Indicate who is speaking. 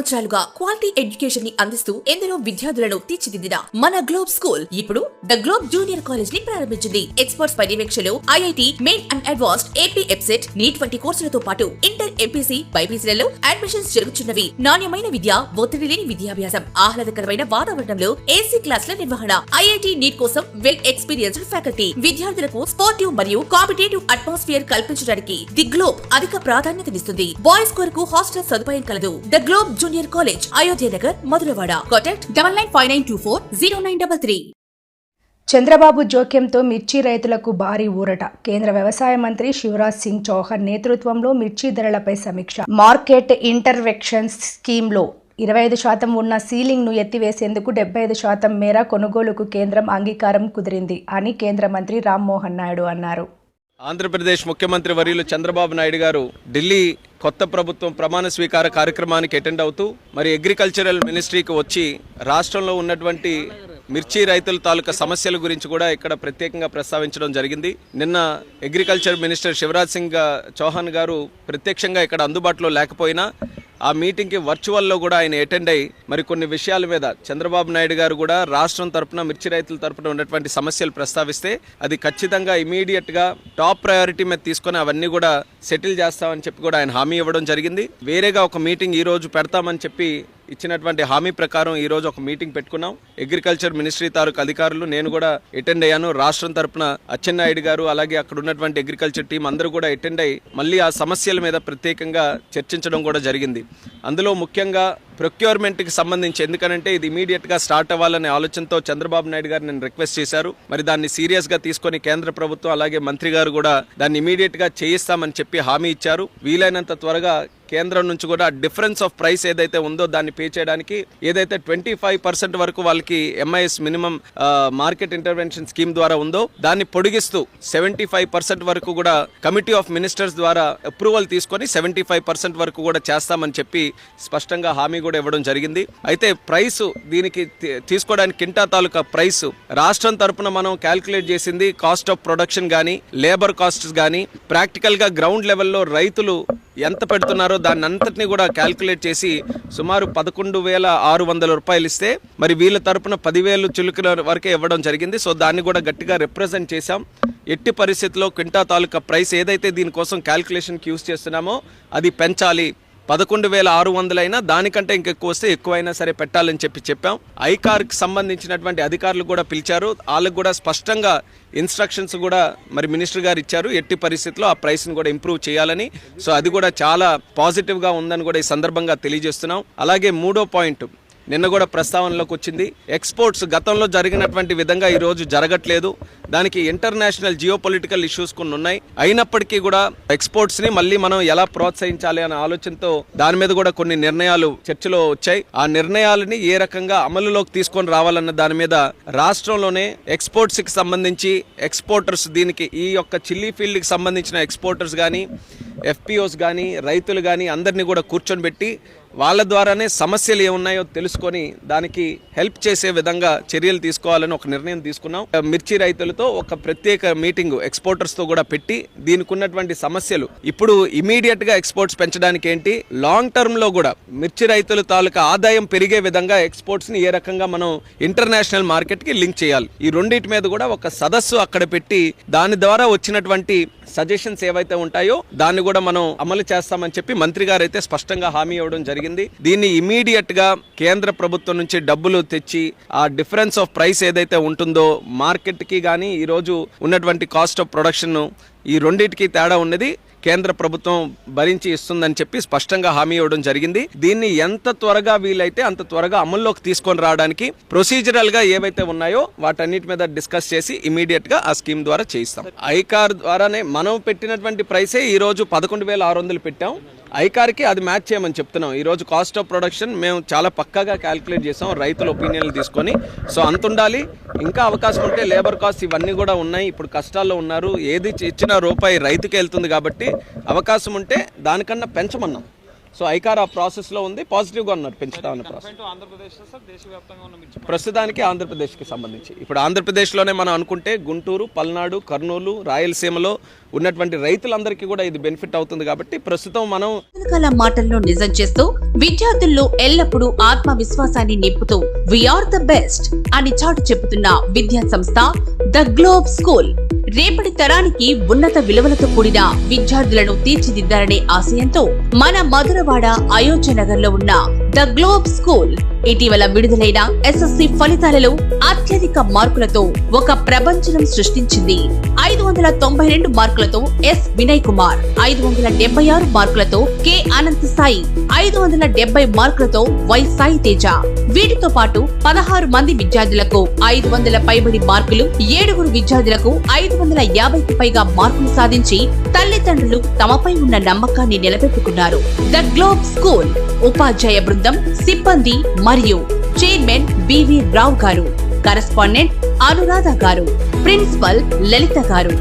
Speaker 1: సంవత్సరాలుగా quality education ని అందిస్తూ ఎందరో విద్యార్థులను తీర్చిదిద్దిన మన గ్లోబ్ స్కూల్ ఇప్పుడు ద గ్లోబ్ జూనియర్ కాలేజ్ ని ప్రారంభించింది. ఎక్స్పర్ట్స్ పర్యవేక్షణలో IIT, main and advanced, AP EAPCET, NEET వంటి కోర్సులతో పాటు ఇంటర్, ఎంపీసీ, బైపీసీలలో అడ్మిషన్స్ జరుగుతున్నవి. నాణ్యమైన విద్య, ఒత్తిడి లేని విద్యాభ్యాసం, ఆహ్లాదకరమైన వాతావరణంలో ఏసీ క్లాసుల నిర్వహణ. ఐఐటి, నీట్ కోసం వెల్ ఎక్స్పీరియన్స్డ్ ఫ్యాకల్టీ. విద్యార్థులకు స్పోర్టివ్ మరియు కాంపిటేటివ్ అట్మాస్ఫియర్ కల్పించడానికి ది గ్లోబ్ అధిక ప్రాధాన్యతనిస్తుంది. బాయ్స్ కొరకు హాస్టల్ సదుపాయం కలదు. The globe junior college, Ayodhya Nagar, Madhurawada. Contact 9959240933.
Speaker 2: Chandrababu జోక్యంతో మిర్చి రైతులకు భారీ ఊరట. కేంద్ర వ్యవసాయ మంత్రి శివరాజ్ సింగ్ చౌహాన్ నేతృత్వంలో మిర్చి ధరలపై సమీక్ష. మార్కెట్ ఇంటర్వెన్షన్ స్కీమ్లో 25% ఉన్న సీలింగ్ను ఎత్తివేసేందుకు 75% మేర కొనుగోలుకు కేంద్రం అంగీకారం కుదిరింది అని కేంద్ర మంత్రి రామ్మోహన్ నాయుడు అన్నారు.
Speaker 3: ఆంధ్రప్రదేశ్ ముఖ్యమంత్రి వర్యులు చంద్రబాబు నాయుడు గారు ఢిల్లీ కొత్త ప్రభుత్వం ప్రమాణ స్వీకార కార్యక్రమానికి అటెండ్ అవుతూ మరి అగ్రికల్చరల్ మినిస్ట్రీకి వచ్చి రాష్ట్రంలో ఉన్నటువంటి మిర్చి రైతుల తాలూకా సమస్యల గురించి కూడా ఇక్కడ ప్రత్యేకంగా ప్రస్తావించడం జరిగింది. నిన్న అగ్రికల్చర్ మినిస్టర్ శివరాజ్ సింగ్ చౌహాన్ గారు ప్రత్యక్షంగా ఇక్కడ అందుబాటులో లేకపోయినా ఆ మీటింగ్కి వర్చువల్లో కూడా ఆయన అటెండ్ అయ్యి మరి కొన్ని విషయాల మీద చంద్రబాబు నాయుడు గారు కూడా రాష్ట్రం తరపున మిర్చి రైతుల తరపున ఉన్నటువంటి సమస్యలు ప్రస్తావిస్తే అది ఖచ్చితంగా ఇమీడియట్గా టాప్ ప్రయారిటీ మీద తీసుకొని అవన్నీ కూడా సెటిల్ చేస్తామని చెప్పి కూడా ఆయన హామీ ఇవ్వడం జరిగింది. వేరేగా ఒక మీటింగ్ ఈ రోజు పెడతామని చెప్పి ఇచ్చినటువంటి హామీ ప్రకారం ఈ రోజు ఒక మీటింగ్ పెట్టుకున్నాం. అగ్రికల్చర్ మినిస్ట్రీ తాలూకు అధికారులు, నేను కూడా అటెండ్ అయ్యాను. రాష్ట్రం తరపున అచ్చెన్నాయుడు గారు అలాగే అక్కడ ఉన్నటువంటి అగ్రికల్చర్ టీం అందరూ కూడా అటెండ్ అయ్యి మళ్ళీ ఆ సమస్యల మీద ప్రత్యేకంగా చర్చించడం కూడా జరిగింది. అందులో ముఖ్యంగా ప్రొక్యూర్మెంట్కి సంబంధించి, ఎందుకనంటే ఇది ఇమీడియట్గా స్టార్ట్ అవ్వాలనే ఆలోచనతో చంద్రబాబు నాయుడు గారు నేను రిక్వెస్ట్ చేశారు. మరి దాన్ని సీరియస్గా తీసుకొని కేంద్ర ప్రభుత్వం అలాగే మంత్రి గారు కూడా దాన్ని ఇమీడియట్గా చేయిస్తామని చెప్పి హామీ ఇచ్చారు. వీలైనంత త్వరగా కేంద్రం నుంచి కూడా డిఫరెన్స్ ఆఫ్ ప్రైస్ ఏదైతే ఉందో దాన్ని పే చేయడానికి ఏదైతే 25% వరకు వాళ్ళకి MIS minimum market intervention scheme ద్వారా ఉందో దాన్ని పొడిగిస్తూ 75% వరకు కూడా కమిటీ ఆఫ్ మినిస్టర్స్ ద్వారా అప్రూవల్ తీసుకొని 75% వరకు కూడా చేస్తామని చెప్పి స్పష్టంగా హామీ కూడా ఇవ్వడం జరిగింది. అయితే ప్రైస్ దీనికి తీసుకోవడానికి కింటా తాలూకా ప్రైస్ రాష్ట్రం తరపున మనం క్యాల్కులేట్ చేసింది కాస్ట్ ఆఫ్ ప్రొడక్షన్ కానీ లేబర్ కాస్ట్స్ కానీ ప్రాక్టికల్గా గ్రౌండ్ లెవెల్లో రైతులు ఎంత పెడుతున్నారో దాన్ని అంతటినీ కూడా క్యాల్కులేట్ చేసి సుమారు 11,600 రూపాయలు ఇస్తే మరి వీళ్ళ తరపున 10,000 చిలుకల వరకే ఇవ్వడం జరిగింది. సో దాన్ని కూడా గట్టిగా రిప్రజెంట్ చేశాం. ఎట్టి పరిస్థితుల్లో క్వింటా తాలూకా ప్రైస్ ఏదైతే దీనికోసం క్యాల్కులేషన్కి యూజ్ చేస్తున్నామో అది పెంచాలి. 11,600 అయినా దానికంటే ఇంకెక్కువ వస్తే ఎక్కువైనా సరే పెట్టాలని చెప్పాం. ఐకార్కి సంబంధించినటువంటి అధికారులు కూడా పిలిచారు. వాళ్ళకు కూడా స్పష్టంగా ఇన్స్ట్రక్షన్స్ కూడా మరి మినిస్టర్ గారు ఇచ్చారు. ఎట్టి పరిస్థితుల్లో ఆ ప్రైస్ని కూడా ఇంప్రూవ్ చేయాలని. సో అది కూడా చాలా పాజిటివ్గా ఉందని కూడా ఈ సందర్భంగా తెలియజేస్తున్నాం. అలాగే మూడో పాయింట్ నిన్న కూడా ప్రస్తావనలోకి వచ్చింది. ఎక్స్పోర్ట్స్ గతంలో జరిగినటువంటి విధంగా ఈరోజు జరగట్లేదు. దానికి ఇంటర్నేషనల్ జియోపొలిటికల్ ఇష్యూస్ కొన్ని ఉన్నాయి. అయినప్పటికీ కూడా ఎక్స్పోర్ట్స్ని మళ్ళీ మనం ఎలా ప్రోత్సహించాలి అనే ఆలోచనతో దాని మీద కూడా కొన్ని నిర్ణయాలు చర్చలో వచ్చాయి. ఆ నిర్ణయాలని ఏ రకంగా అమలులోకి తీసుకొని రావాలన్న దాని మీద రాష్ట్రంలోనే ఎక్స్పోర్ట్స్కి సంబంధించి ఎక్స్పోర్టర్స్, దీనికి ఈ యొక్క చిల్లీ ఫీల్డ్కి సంబంధించిన ఎక్స్పోర్టర్స్ కానీ ఎఫ్పిఓస్ కానీ రైతులు కానీ అందరినీ కూడా కూర్చొని పెట్టి వాళ్ళ ద్వారానే సమస్యలు ఏమున్నాయో తెలుసుకొని దానికి హెల్ప్ చేసే విధంగా చర్యలు తీసుకోవాలని ఒక నిర్ణయం తీసుకున్నాం. మిర్చి రైతులతో ఒక ప్రత్యేక మీటింగ్ ఎక్స్పోర్టర్స్తో కూడా పెట్టి దీనికి ఉన్నటువంటి సమస్యలు ఇప్పుడు ఇమీడియట్గా ఎక్స్పోర్ట్స్ పెంచడానికి ఏంటి, లాంగ్ టర్మ్లో కూడా మిర్చి రైతుల తాలూకా ఆదాయం పెరిగే విధంగా ఎక్స్పోర్ట్స్ని ఏ రకంగా మనం ఇంటర్నేషనల్ మార్కెట్కి లింక్ చేయాలి, ఈ రెండింటి మీద కూడా ఒక సదస్సు అక్కడ పెట్టి దాని ద్వారా వచ్చినటువంటి సజెషన్స్ ఏవైతే ఉంటాయో దాన్ని కూడా మనం అమలు చేస్తామని చెప్పి మంత్రి గారు అయితే స్పష్టంగా హామీ ఇవ్వడం జరిగింది. దీన్ని ఇమీడియట్ గా కేంద్ర ప్రభుత్వం నుంచి డబ్బులు తెచ్చి ఆ డిఫరెన్స్ ఆఫ్ ప్రైస్ ఏదైతే ఉంటుందో మార్కెట్ కి కానీ ఈ రోజు ఉన్నటువంటి కాస్ట్ ఆఫ్ ప్రొడక్షన్, ఈ రెండింటికి తేడా ఉన్నది కేంద్ర ప్రభుత్వం భరించి ఇస్తుందని చెప్పి స్పష్టంగా హామీ ఇవ్వడం జరిగింది. దీన్ని ఎంత త్వరగా వీలైతే అంత త్వరగా అమల్లోకి తీసుకొని రావడానికి ప్రొసీజరల్ గా ఏవైతే ఉన్నాయో వాటన్నిటి మీద డిస్కస్ చేసి ఇమీడియట్ గా ఆ స్కీమ్ ద్వారా చేయిస్తాం. ఐకార్ ద్వారానే మనం పెట్టినటువంటి ప్రైసే ఈ రోజు 11,600 పెట్టాం. ఐకార్కి అది మ్యాచ్ చేయమని చెప్తున్నాం. ఈరోజు కాస్ట్ ఆఫ్ ప్రొడక్షన్ మేము చాలా పక్కాగా క్యాల్కులేట్ చేసాం రైతుల ఒపీనియన్లు తీసుకొని. సో అంత ఉండాలి. ఇంకా అవకాశం ఉంటే లేబర్ కాస్ట్ ఇవన్నీ కూడా ఉన్నాయి. ఇప్పుడు కష్టాల్లో ఉన్నారు. ఏది ఇచ్చిన రూపాయి రైతుకే వెళ్తుంది కాబట్టి అవకాశం ఉంటే దానికన్నా పెంచమన్నాం. సో ఐకార్ ఆ ప్రాసెస్లో ఉంది, పాజిటివ్గా ఉన్నారు పెంచుతా ఉన్న ప్రాసెస్. ప్రస్తుతానికి ఆంధ్రప్రదేశ్కి సంబంధించి ఇప్పుడు ఆంధ్రప్రదేశ్లోనే మనం అనుకుంటే గుంటూరు, పల్నాడు, కర్నూలు, రాయలసీమలో ఉన్నటువంటి రైతులందరికీ కూడా ఇది బెనిఫిట్ అవుతుంది. కాబట్టి ప్రస్తుతం మనం
Speaker 1: రకరకాల మాటల్లో నిజం చేస్తూ విద్యార్థుల్లో ఎల్లప్పుడూ ఆత్మవిశ్వాసాన్ని నింపుతూ వీఆర్ ద బెస్ట్ అని చాటు చెబుతున్న విద్యా సంస్థ ద గ్లోబ్ స్కూల్ రేపటి తరానికి ఉన్నత విలువలతో కూడిన విద్యార్థులను తీర్చిదిద్దాలనే ఆశయంతో మన మధురవాడ అయోధ్య నగర్ లో ఉన్న ద గ్లోబ్ స్కూల్ ఇటీవల విడుదలైన ఎస్ఎస్సి ఫలితాలలో అత్యధిక మార్కులతో ఒక ప్రపంచం సృష్టించింది. 592 మార్కులతో ఎస్ వినయ్ కుమార్, 576 మార్కులతో కె అనంత్ సాయి, 570 మార్కులతో వై సాయి తేజ. వీటితో పాటు 16 మంది విద్యార్థులకు 500 పైబడి మార్కులు, 7 విద్యార్థులకు 550కి పైగా మార్కులు సాధించి తల్లిదండ్రులు తమపై ఉన్న నమ్మకాన్ని నిలబెట్టుకున్నారు. ద గ్లోబ్ స్కూల్ ఉపాధ్యాయ బృందం, సిబ్బంది మరియు చైర్మన్ బివి రావు గారు, కరెస్పాండెంట్ అనురాధ గారు, ప్రిన్సిపల్ లలిత గారు.